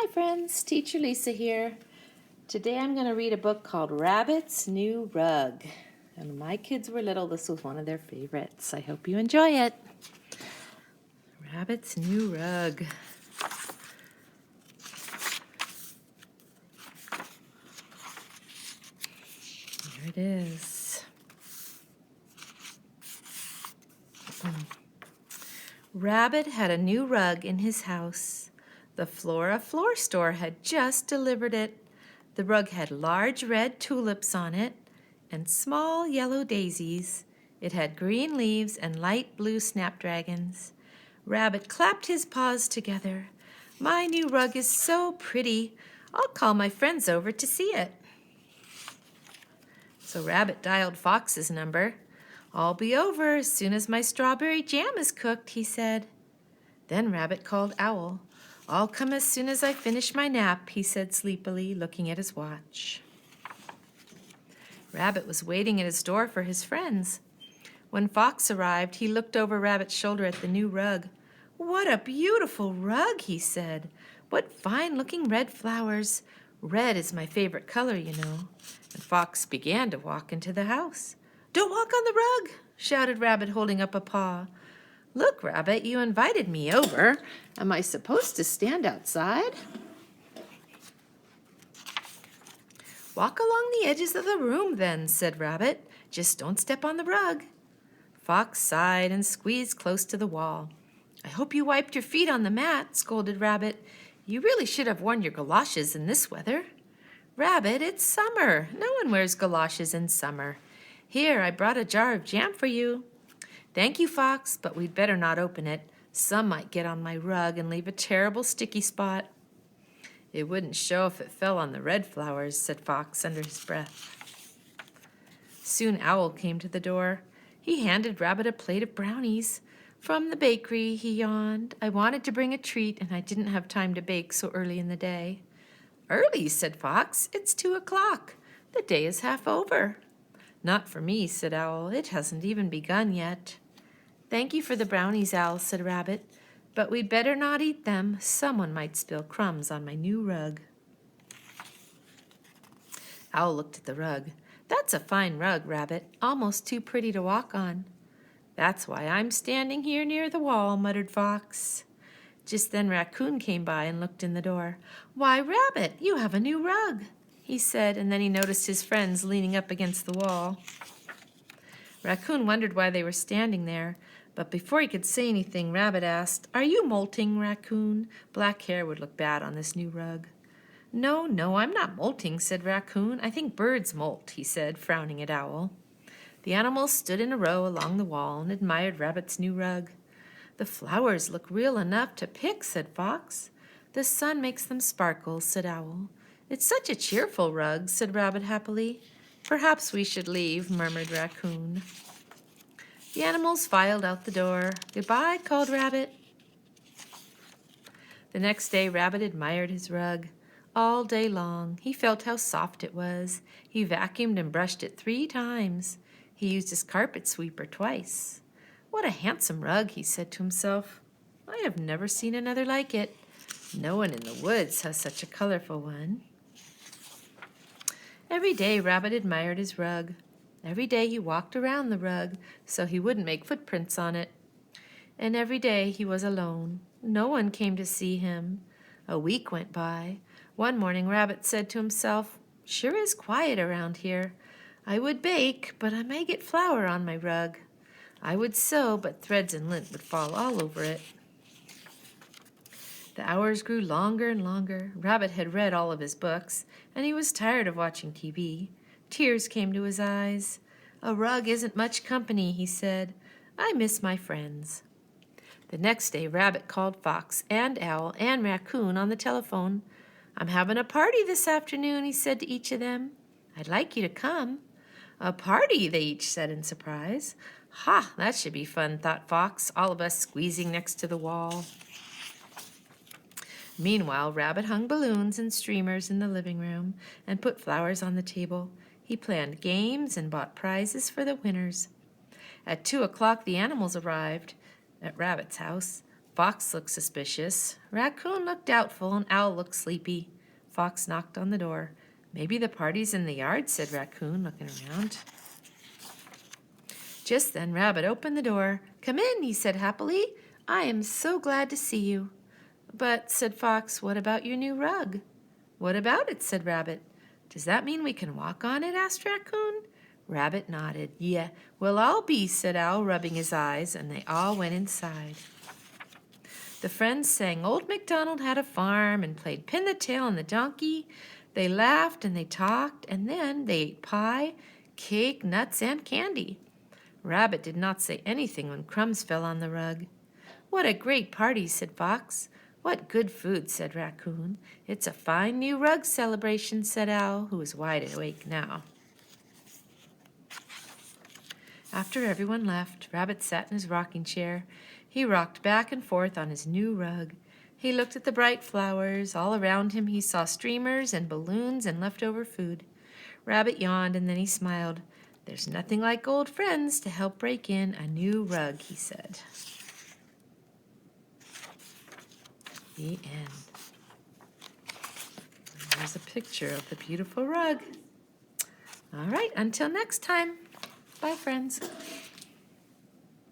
Hi friends, Teacher Lisa here. Today I'm going to read a book called Rabbit's New Rug. And when my kids were little, this was one of their favorites. I hope you enjoy it. Rabbit's New Rug. Here it is. Rabbit had a new rug in his house. The Flora Floor Store had just delivered it. The rug had large red tulips on it and small yellow daisies. It had green leaves and light blue snapdragons. Rabbit clapped his paws together. "My new rug is so pretty. I'll call my friends over to see it." So Rabbit dialed Fox's number. "I'll be over as soon as my strawberry jam is cooked," he said. Then Rabbit called Owl. "I'll come as soon as I finish my nap," he said sleepily, looking at his watch. Rabbit was waiting at his door for his friends. When Fox arrived, he looked over Rabbit's shoulder at the new rug. "What a beautiful rug," he said. "What fine-looking red flowers. Red is my favorite color, you know." And Fox began to walk into the house. "Don't walk on the rug," shouted Rabbit, holding up a paw. "Look, Rabbit, you invited me over. Am I supposed to stand outside?" "Walk along the edges of the room then," said Rabbit. "Just don't step on the rug." Fox sighed and squeezed close to the wall. "I hope you wiped your feet on the mat," scolded Rabbit. "You really should have worn your galoshes in this weather." "Rabbit, it's summer. No one wears galoshes in summer. Here, I brought a jar of jam for you." "Thank you, Fox, but we'd better not open it. Some might get on my rug and leave a terrible sticky spot." "It wouldn't show if it fell on the red flowers," said Fox under his breath. Soon Owl came to the door. He handed Rabbit a plate of brownies. "From the bakery," he yawned. "I wanted to bring a treat, and I didn't have time to bake so early in the day." "Early," said Fox. "It's 2:00. The day is half over." "Not for me," said Owl. "It hasn't even begun yet." "Thank you for the brownies, Owl," said Rabbit. "But we'd better not eat them. Someone might spill crumbs on my new rug." Owl looked at the rug. "That's a fine rug, Rabbit. Almost too pretty to walk on." "That's why I'm standing here near the wall," muttered Fox. Just then Raccoon came by and looked in the door. "Why, Rabbit, you have a new rug," he said, and then he noticed his friends leaning up against the wall. Raccoon wondered why they were standing there, but before he could say anything, Rabbit asked, "Are you molting, Raccoon? Black hair would look bad on this new rug." No, I'm not molting," said Raccoon. "I think birds molt," he said, frowning at Owl. The animals stood in a row along the wall and admired Rabbit's new rug. "The flowers look real enough to pick," said Fox. "The sun makes them sparkle," said Owl. "It's such a cheerful rug," said Rabbit happily. "Perhaps we should leave," murmured Raccoon. The animals filed out the door. "Goodbye," called Rabbit. The next day Rabbit admired his rug. All day long he felt how soft it was. He vacuumed and brushed it 3 times. He used his carpet sweeper twice. "What a handsome rug," he said to himself. "I have never seen another like it. No one in the woods has such a colorful one." Every day Rabbit admired his rug. Every day he walked around the rug so he wouldn't make footprints on it. And every day he was alone. No one came to see him. A week went by. One morning Rabbit said to himself, "Sure is quiet around here. I would bake, but I may get flour on my rug. I would sew, but threads and lint would fall all over it." The hours grew longer and longer. Rabbit had read all of his books, and he was tired of watching TV. Tears came to his eyes. "A rug isn't much company," he said. "I miss my friends." The next day Rabbit called Fox and Owl and Raccoon on the telephone. "I'm having a party this afternoon," he said to each of them. "I'd like you to come." "A party?" they each said in surprise. "Ha, that should be fun," thought Fox, all of us squeezing next to the wall. Meanwhile, Rabbit hung balloons and streamers in the living room and put flowers on the table. He planned games and bought prizes for the winners. At 2:00 the animals arrived at Rabbit's house. Fox looked suspicious. Raccoon looked doubtful, and Owl looked sleepy. Fox knocked on the door. Maybe the party's in the yard, said Raccoon, looking around. Just then Rabbit opened the door. Come in, he said happily. I am so glad to see you. But, said Fox, what about your new rug? What about it, said Rabbit. Does that mean we can walk on it, asked Raccoon. Rabbit nodded. Yeah, we'll all be, said Owl, rubbing his eyes, and they all went inside. The friends sang Old MacDonald Had a Farm and played Pin the Tail on the Donkey. They laughed and they talked, and then they ate pie, cake, nuts, and candy. Rabbit did not say anything when crumbs fell on the rug. What a great party, said Fox. What good food, said Raccoon. It's a fine new rug celebration, said Owl, who was wide awake now. After everyone left, Rabbit sat in his rocking chair. He rocked back and forth on his new rug. He looked at the bright flowers. All around him he saw streamers and balloons and leftover food. Rabbit yawned and then he smiled. There's nothing like old friends to help break in a new rug, he said. The end. There's a picture of the beautiful rug. All right, until next time. Bye, friends.